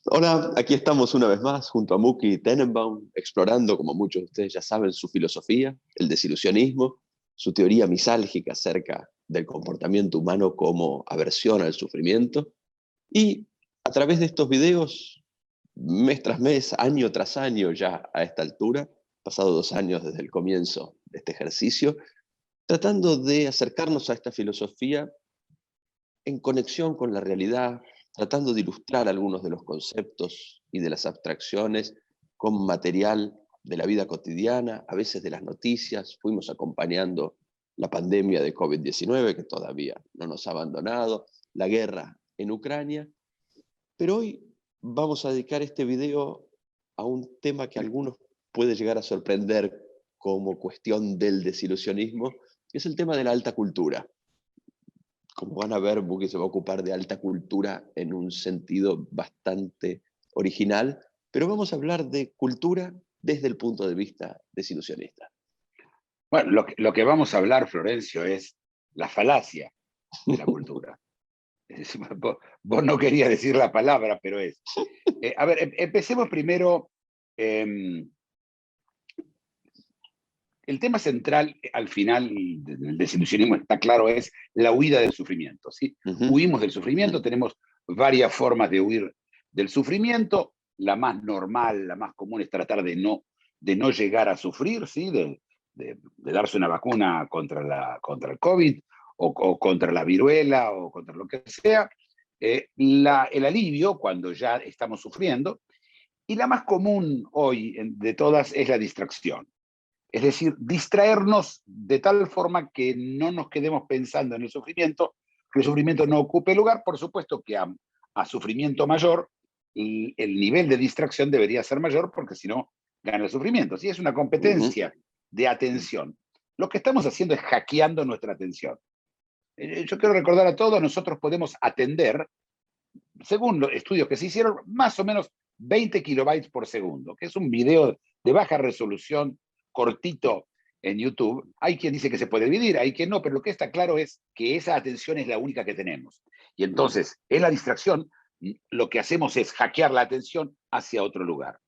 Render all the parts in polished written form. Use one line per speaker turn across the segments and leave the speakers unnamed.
Hola, aquí estamos una vez más junto a Mookie Tenenbaum, explorando, como muchos de ustedes ya saben, su filosofía, el desilusionismo, su teoría misálgica acerca del comportamiento humano como aversión al sufrimiento. Y a través de estos videos, mes tras mes, año tras año ya a esta altura, pasado 2 años desde el comienzo de este ejercicio, tratando de acercarnos a esta filosofía en conexión con la realidad, tratando de ilustrar algunos de los conceptos y de las abstracciones con material de la vida cotidiana, a veces de las noticias. Fuimos acompañando la pandemia de COVID-19, que todavía no nos ha abandonado, la guerra en Ucrania, pero hoy vamos a dedicar este video a un tema que a algunos puede llegar a sorprender como cuestión del desilusionismo, que es el tema de la alta cultura. Como van a ver, Buki se va a ocupar de alta cultura en un sentido bastante original, pero vamos a hablar de cultura desde el punto de vista desilusionista.
Bueno, lo que vamos a hablar, Florencio, es la falacia de la cultura. Vos no querías decir la palabra, pero es. A ver, empecemos primero. El tema central, al final, del desilusionismo, está claro, es la huida del sufrimiento, ¿sí? Huimos del sufrimiento, tenemos varias formas de huir del sufrimiento. La más normal, la más común es tratar de no llegar a sufrir, ¿sí? De darse una vacuna contra el COVID o contra la viruela o contra lo que sea. El alivio cuando ya estamos sufriendo. Y la más común hoy de todas es la distracción. Es decir, distraernos de tal forma que no nos quedemos pensando en el sufrimiento, que el sufrimiento no ocupe lugar. Por supuesto que a sufrimiento mayor, el nivel de distracción debería ser mayor, porque si no, gana el sufrimiento. Si es una competencia de atención, lo que estamos haciendo es hackeando nuestra atención. Yo quiero recordar a todos, nosotros podemos atender, según los estudios que se hicieron, más o menos 20 kilobytes por segundo, que es un video de baja resolución, cortito en YouTube. Hay quien dice que se puede dividir, hay quien no, pero lo que está claro es que esa atención es la única que tenemos. Y entonces, en la distracción, lo que hacemos es hackear la atención hacia otro lugar.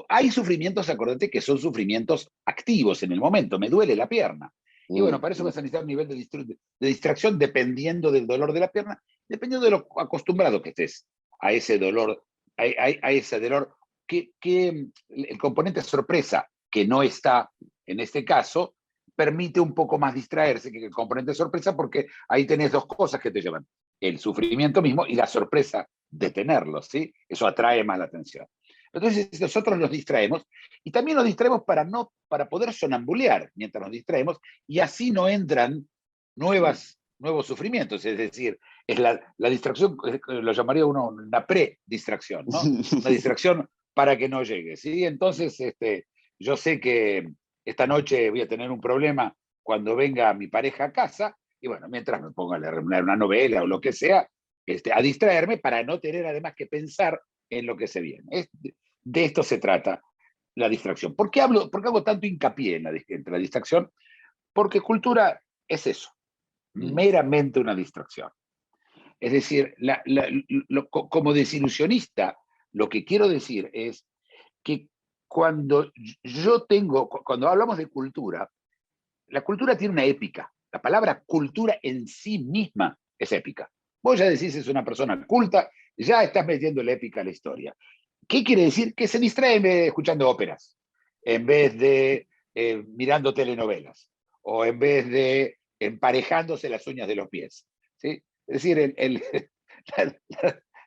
Hay sufrimientos, acordate, que son sufrimientos activos en el momento. Me duele la pierna. Y bueno, para eso vas a necesitar un nivel de distracción dependiendo del dolor de la pierna, dependiendo de lo acostumbrado que estés a ese dolor, a ese dolor, que el componente sorpresa, que no está en este caso, permite un poco más distraerse que el componente sorpresa, porque ahí tenés dos cosas que te llevan: el sufrimiento mismo y la sorpresa de tenerlo, ¿sí? Eso atrae más la atención. Entonces nosotros nos distraemos, y también nos distraemos para poder sonambulear mientras nos distraemos, y así no entran nuevos sufrimientos. Es decir, es la distracción, lo llamaría uno una predistracción, ¿no? Una distracción para que no llegue, ¿sí? Entonces, yo sé que esta noche voy a tener un problema cuando venga mi pareja a casa, y bueno, mientras me pongo a leer una novela o lo que sea, a distraerme para no tener además que pensar en lo que se viene. De esto se trata la distracción. ¿Por qué hago tanto hincapié en la distracción? Porque cultura es eso, meramente una distracción. Es decir, como desilusionista, lo que quiero decir es que cuando hablamos de cultura, la cultura tiene una épica. La palabra cultura en sí misma es épica. Vos ya decís es una persona culta, ya estás metiendo la épica a la historia. ¿Qué quiere decir? Que se distrae escuchando óperas, en vez de mirando telenovelas, o en vez de emparejándose las uñas de los pies, ¿sí? Es decir,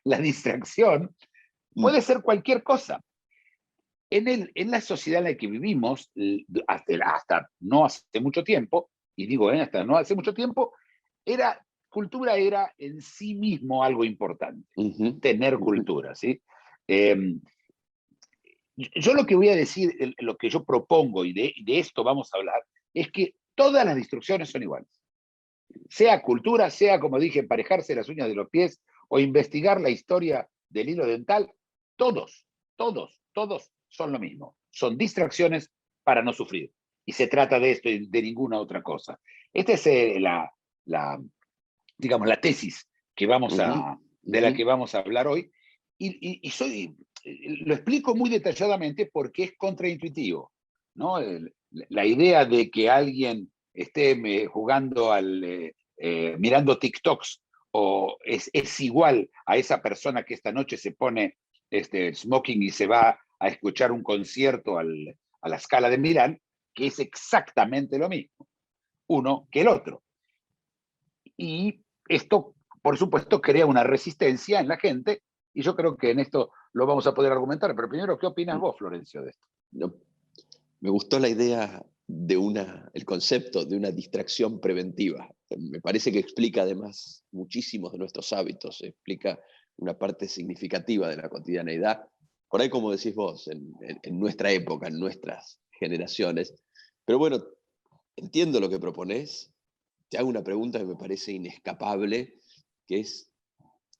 la distracción puede ser cualquier cosa. En la sociedad en la que vivimos, hasta no hace mucho tiempo, y digo hasta no hace mucho tiempo, cultura era en sí mismo algo importante, tener cultura, ¿sí? Yo lo que voy a decir, lo que yo propongo, y de esto vamos a hablar, es que todas las distracciones son iguales. Sea cultura, sea, como dije, emparejarse las uñas de los pies o investigar la historia del hilo dental, todos son lo mismo. Son distracciones para no sufrir. Y se trata de esto y de ninguna otra cosa. Esta es digamos, la tesis de la que vamos a hablar hoy. lo explico muy detalladamente porque es contraintuitivo, ¿no? La idea de que alguien esté jugando mirando TikToks o es igual a esa persona que esta noche se pone smoking y se va a escuchar un concierto a la Scala de Milán, que es exactamente lo mismo, uno que el otro. Y esto, por supuesto, crea una resistencia en la gente, y yo creo que en esto lo vamos a poder argumentar. Pero primero, ¿qué opinas vos, Florencio, de esto?
No, me gustó la idea el concepto de una distracción preventiva. Me parece que explica además muchísimos de nuestros hábitos, explica una parte significativa de la cotidianeidad, por ahí como decís vos, en nuestra época, en nuestras generaciones. Pero bueno, entiendo lo que proponés, te hago una pregunta que me parece inescapable, que es,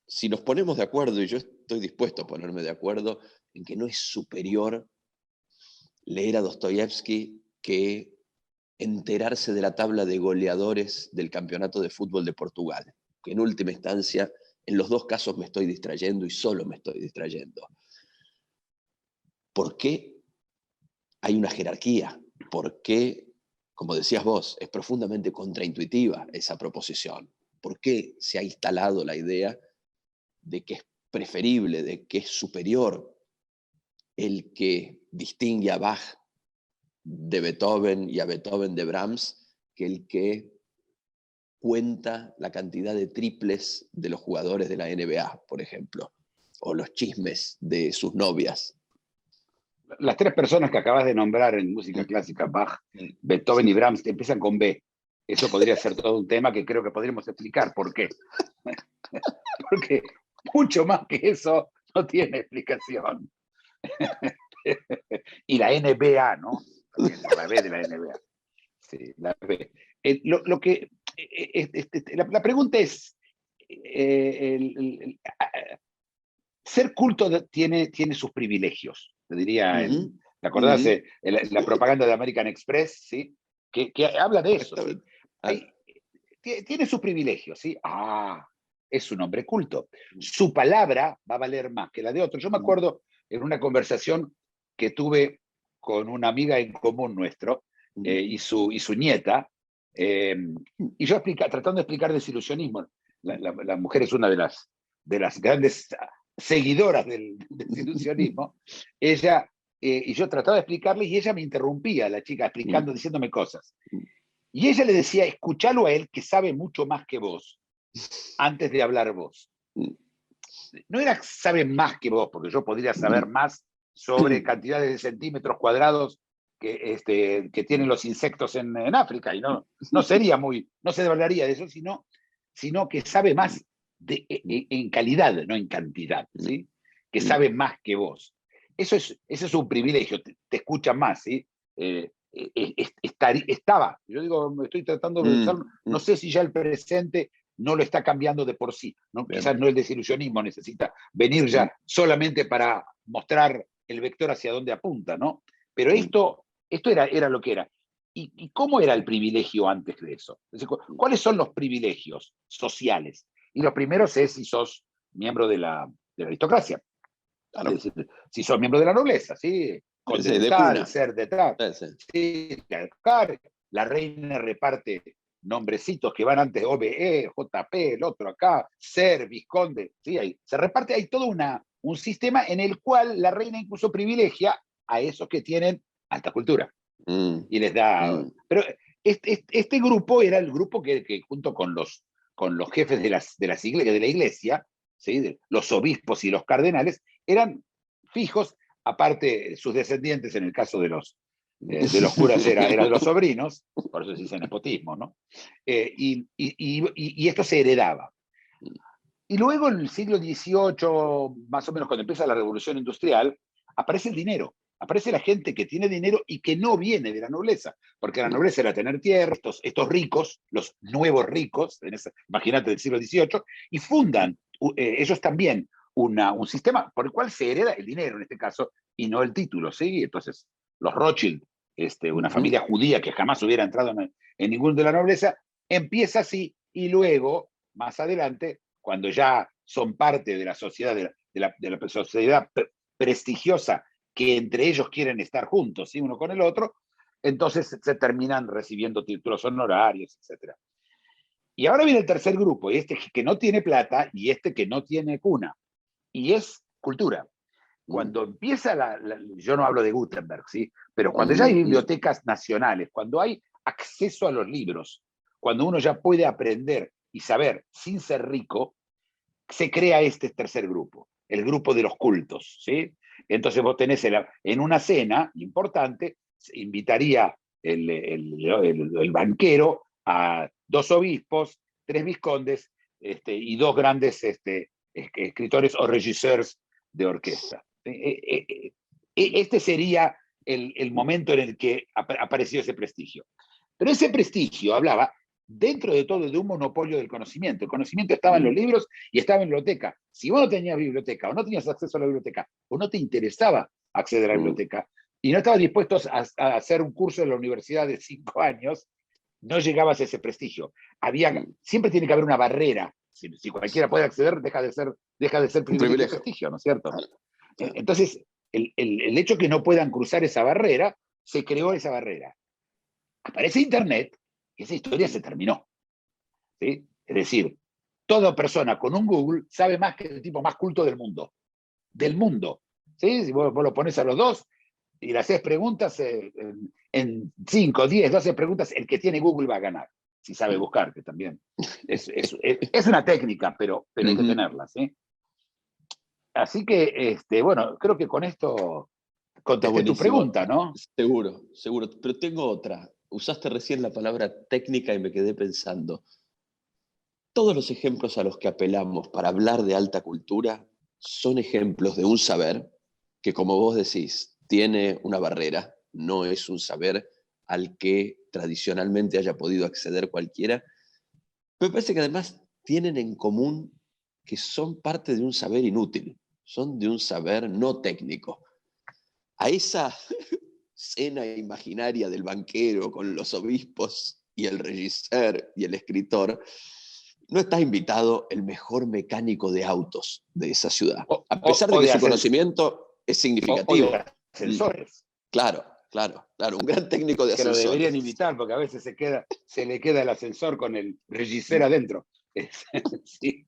si nos ponemos de acuerdo, y yo estoy dispuesto a ponerme de acuerdo, en que no es superior leer a Dostoyevsky que enterarse de la tabla de goleadores del campeonato de fútbol de Portugal, que en última instancia, en los dos casos me estoy distrayendo y solo me estoy distrayendo. ¿Por qué hay una jerarquía? ¿Por qué, como decías vos, es profundamente contraintuitiva esa proposición? ¿Por qué se ha instalado la idea de que es preferible, de que es superior el que distingue a Bach de Beethoven y a Beethoven de Brahms que el que cuenta la cantidad de triples de los jugadores de la NBA, por ejemplo, o los chismes de sus novias?
Las tres personas que acabas de nombrar en música clásica, Bach, Beethoven y Brahms, empiezan con B. Eso podría ser todo un tema que creo que podríamos explicar. ¿Por qué? Porque mucho más que eso no tiene explicación. Y la NBA, ¿no? También, la B de la NBA. Sí, la B. La pregunta es, ser culto tiene sus privilegios, te diría. ¿Te acordás? La propaganda de American Express, ¿sí? Que habla de eso. ¿Sí? Tiene sus privilegios, ¿sí? Es un hombre culto. Su palabra va a valer más que la de otro. Yo me acuerdo en una conversación que tuve con una amiga en común nuestro y su nieta, y yo tratando de explicar desilusionismo. La mujer es una de las grandes seguidoras del desilusionismo. Ella, y yo trataba de explicarle y ella me interrumpía, la chica, explicando, diciéndome cosas. Y ella le decía, escuchalo a él, que sabe mucho más que vos, antes de hablar vos. No era sabe más que vos, porque yo podría saber más sobre cantidades de centímetros cuadrados que tienen los insectos en África, y no se hablaría de eso, sino que sabe más en calidad, no en cantidad, ¿sí? Que sabe más que vos. Ese es un privilegio, te escuchan más, ¿sí? Estaba, yo digo, estoy tratando de pensar, no sé si ya el presente no lo está cambiando de por sí, ¿no? Quizás no el desilusionismo necesita venir ya solamente para mostrar el vector hacia dónde apunta, ¿no? Pero esto era lo que era. ¿Y cómo era el privilegio antes de eso? Es decir, ¿cuáles son los privilegios sociales? Y los primeros es si sos miembro de la aristocracia. Claro. Es decir, si sos miembro de la nobleza, ¿sí? Conde de tal, ser de tal. Sí, la reina reparte nombrecitos que van antes, OBE, JP, el otro acá, ser, visconde, ¿sí? Ahí se reparte, hay todo un sistema en el cual la reina incluso privilegia a esos que tienen alta cultura. Y les da... Pero este grupo era el grupo que junto con los jefes de la iglesia, ¿sí? Los obispos y los cardenales, eran fijos, aparte sus descendientes, en el caso de los curas eran los sobrinos, por eso se dice nepotismo, ¿no? Y esto se heredaba. Y luego en el siglo XVIII, más o menos cuando empieza la revolución industrial, aparece el dinero. Aparece la gente que tiene dinero y que no viene de la nobleza, porque la nobleza era tener tierra, estos ricos, los nuevos ricos, imagínate, del siglo XVIII, y fundan ellos también un sistema por el cual se hereda el dinero, en este caso, y no el título, ¿sí? Entonces, los Rothschild, una familia judía que jamás hubiera entrado en ninguno de la nobleza, empieza así, y luego, más adelante, cuando ya son parte de la sociedad, de la sociedad prestigiosa, que entre ellos quieren estar juntos, ¿sí? Uno con el otro, entonces se terminan recibiendo títulos honorarios, etc. Y ahora viene el tercer grupo, y este que no tiene plata y este que no tiene cuna, y es cultura. Cuando empieza yo no hablo de Gutenberg, ¿sí? Pero cuando ya hay bibliotecas nacionales, cuando hay acceso a los libros, cuando uno ya puede aprender y saber sin ser rico, se crea este tercer grupo, el grupo de los cultos, ¿sí? Entonces vos tenés en una cena importante, invitaría el banquero a 2 obispos, 3 vizcondes y 2 grandes escritores o regisseurs de orquesta. Este sería el momento en el que apareció ese prestigio. Pero ese prestigio hablaba, dentro de todo, de un monopolio del conocimiento. El conocimiento estaba en los libros y estaba en la biblioteca. Si vos no tenías biblioteca o no tenías acceso a la biblioteca o no te interesaba acceder a la biblioteca y no estabas dispuesto a hacer un curso en la universidad de 5 años, no llegabas a ese prestigio. Siempre tiene que haber una barrera. Si cualquiera puede acceder, deja de ser privilegio y prestigio, ¿no es cierto? Entonces, el hecho que no puedan cruzar esa barrera, se creó esa barrera. Aparece Internet y esa historia se terminó, ¿sí? Es decir, toda persona con un Google sabe más que el tipo más culto del mundo. Del mundo. ¿Sí? Si vos lo pones a los dos y le haces preguntas, en 5, 10, 12 preguntas, el que tiene Google va a ganar. Si sabe buscar, que también es una técnica, pero hay que tenerla, ¿sí? Así que, bueno, creo que con esto contesté tu pregunta, ¿no?
Seguro, seguro. Pero tengo otra. Usaste recién la palabra técnica y me quedé pensando. Todos los ejemplos a los que apelamos para hablar de alta cultura son ejemplos de un saber que, como vos decís, tiene una barrera, no es un saber al que tradicionalmente haya podido acceder cualquiera, pero me parece que además tienen en común que son parte de un saber inútil, son de un saber no técnico. A esa cena imaginaria del banquero con los obispos y el regisseur y el escritor, no está invitado el mejor mecánico de autos de esa ciudad. A pesar de que su conocimiento es significativo.
O de ascensores.
Claro, un gran técnico de ascensores.
Que lo deberían invitar, porque a veces se le queda el ascensor con el regisseur adentro. Sí.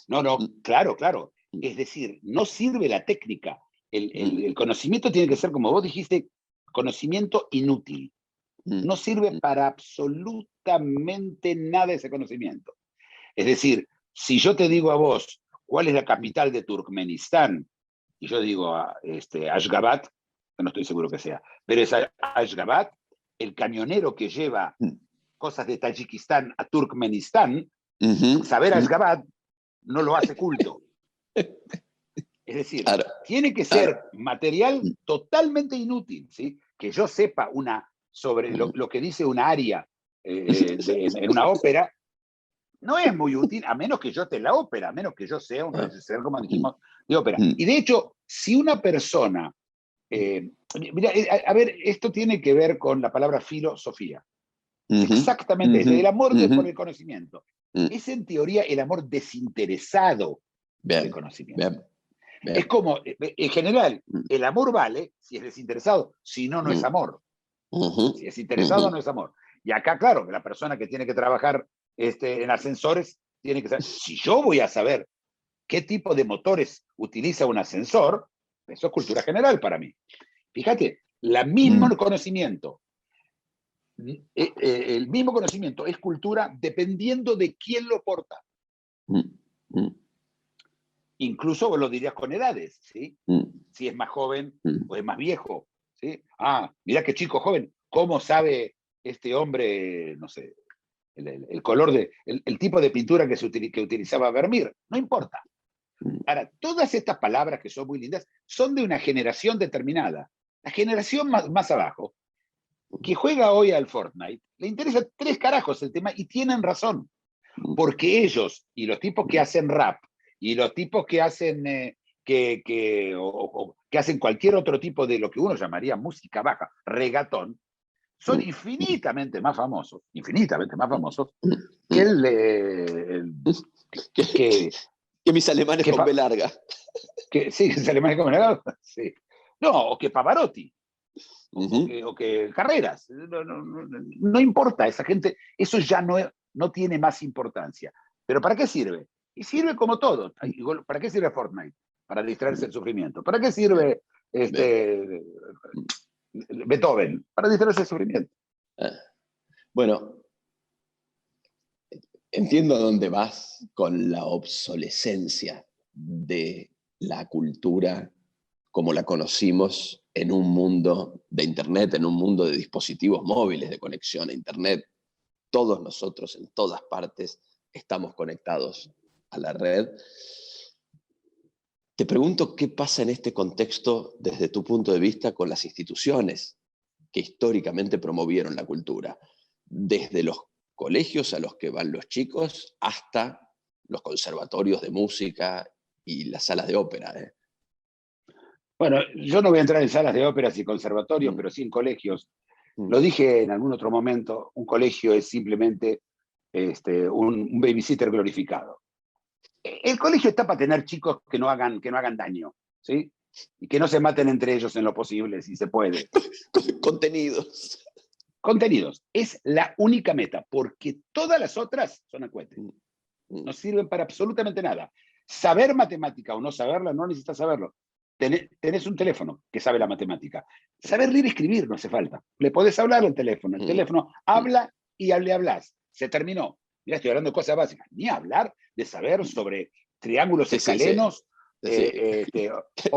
No, claro. Es decir, no sirve la técnica. El conocimiento tiene que ser, como vos dijiste, conocimiento inútil. No sirve para absolutamente nada ese conocimiento. Es decir, si yo te digo a vos cuál es la capital de Turkmenistán, y yo digo Ashgabat, no estoy seguro que sea, pero es Ashgabat, el camionero que lleva cosas de Tayikistán a Turkmenistán, saber Ashgabat no lo hace culto. Es decir, tiene que ser material totalmente inútil, ¿sí? Que yo sepa sobre lo que dice una aria en una ópera, no es muy útil, a menos que yo esté en la ópera, a menos que yo sea un regisseur, como dijimos, de ópera. Y de hecho, si una persona... mira, a ver, esto tiene que ver con la palabra filosofía. Exactamente, el amor por el conocimiento. Es en teoría el amor desinteresado del conocimiento. Es como, en general, el amor vale si es desinteresado, si no, no es amor. Si es interesado, no es amor. Y acá, claro, que la persona que tiene que trabajar en ascensores tiene que saber, si yo voy a saber qué tipo de motores utiliza un ascensor, eso es cultura general para mí. Fíjate, el mismo conocimiento es cultura dependiendo de quién lo porta. Incluso vos lo dirías con edades, ¿sí? Si es más joven o es más viejo, ¿sí? Mirá qué chico joven, ¿cómo sabe este hombre, no sé, el color el tipo de pintura que utilizaba Vermeer? No importa. Ahora, todas estas palabras que son muy lindas son de una generación determinada. La generación más abajo, que juega hoy al Fortnite, le interesa 3 carajos el tema y tienen razón. Porque ellos y los tipos que hacen rap y los tipos que hacen que hacen cualquier otro tipo de lo que uno llamaría música baja, reggaetón, son infinitamente más famosos que
que mis alemanes con B larga.
Sí, mis alemanes con B larga. Sí. No, o que Pavarotti. O que Carreras. No importa, esa gente, eso ya no tiene más importancia. ¿Pero para qué sirve? Y sirve como todo. ¿Para qué sirve Fortnite? Para distraerse del sufrimiento. ¿Para qué sirve Beethoven? Para distraerse del sufrimiento.
Bueno, entiendo a dónde vas con la obsolescencia de la cultura como la conocimos en un mundo de Internet, en un mundo de dispositivos móviles de conexión a Internet. Todos nosotros, en todas partes, estamos conectados a la red. Te pregunto qué pasa en este contexto desde tu punto de vista con las instituciones que históricamente promovieron la cultura, desde los colegios a los que van los chicos hasta los conservatorios de música y las salas de ópera.
Bueno, yo no voy a entrar en salas de óperas y conservatorios, pero sí en colegios. Lo dije en algún otro momento, un colegio es simplemente un babysitter glorificado. El colegio está para tener chicos que no hagan daño, ¿sí? Y que no se maten entre ellos en lo posible, si se puede.
Contenidos.
Contenidos. Es la única meta, porque todas las otras son acuetes. No sirven para absolutamente nada. Saber matemática o no saberla, no necesitas saberlo. Tenés un teléfono que sabe la matemática. Saber leer y escribir no hace falta. Le podés hablar al teléfono. El teléfono habla y le hablas. Se terminó. Mira, estoy hablando de cosas básicas. Ni hablar de saber sobre triángulos escalenos.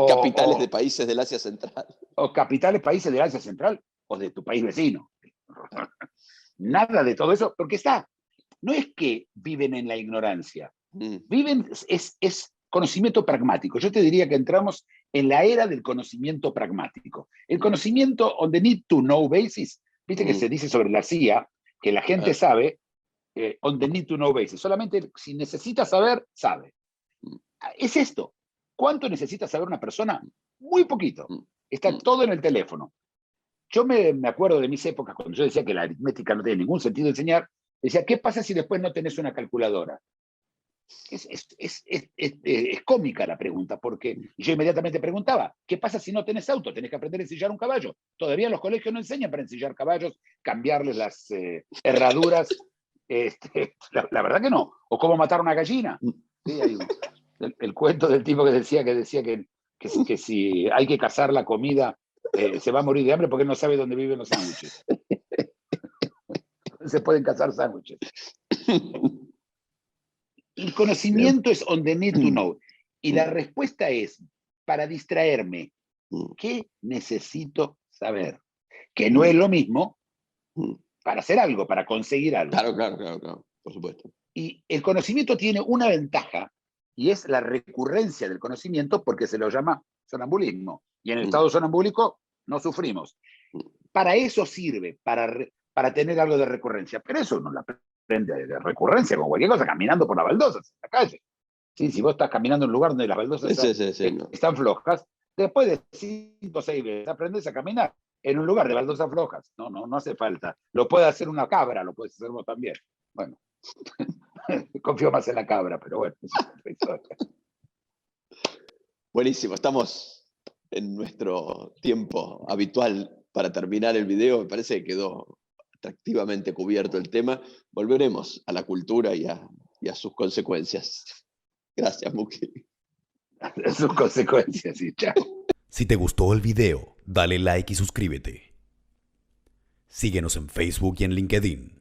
Capitales de países del Asia Central.
O capitales países del Asia Central o de tu país vecino. Nada de todo eso, porque no es que viven en la ignorancia. Viven, es conocimiento pragmático. Yo te diría que entramos en la era del conocimiento pragmático. El conocimiento on the need to know basis, viste que se dice sobre la CIA, que la gente sabe on the need to know basis. Solamente si necesita saber, sabe. Es esto. ¿Cuánto necesita saber una persona? Muy poquito. Está todo en el teléfono. Yo me acuerdo de mis épocas, cuando yo decía que la aritmética no tiene ningún sentido enseñar, decía, ¿qué pasa si después no tenés una calculadora? Es cómica la pregunta, porque yo inmediatamente preguntaba, ¿qué pasa si no tenés auto? Tenés que aprender a ensillar un caballo. Todavía los colegios no enseñan para ensillar caballos, cambiarles las herraduras. La verdad que no. O cómo matar una gallina. Sí, hay el cuento del tipo que decía que si hay que cazar la comida, se va a morir de hambre porque no sabe dónde viven los sándwiches. Se pueden cazar sándwiches. El conocimiento es on the need to know. Y la respuesta es, para distraerme, ¿qué necesito saber? Que no es lo mismo para hacer algo, para conseguir algo.
Claro, por supuesto.
Y el conocimiento tiene una ventaja, y es la recurrencia del conocimiento, porque se lo llama sonambulismo. Y en el estado sonambúlico no sufrimos. Para eso sirve, para tener algo de recurrencia. Pero eso no la de recurrencia con cualquier cosa, caminando por las baldosas en la calle. ¿Sí? Si vos estás caminando en un lugar donde las baldosas están flojas, después de 5 o 6 veces aprendes a caminar en un lugar de baldosas flojas. No hace falta. Lo puede hacer una cabra, lo puedes hacer vos también. Bueno, confío más en la cabra, pero bueno.
Buenísimo, estamos en nuestro tiempo habitual para terminar el video. Me parece que quedó atractivamente cubierto el tema. Volveremos a la cultura y a sus consecuencias. Gracias, Muki.
A sus consecuencias, sí, chao.
Si te gustó el video, dale like y suscríbete. Síguenos en Facebook y en LinkedIn.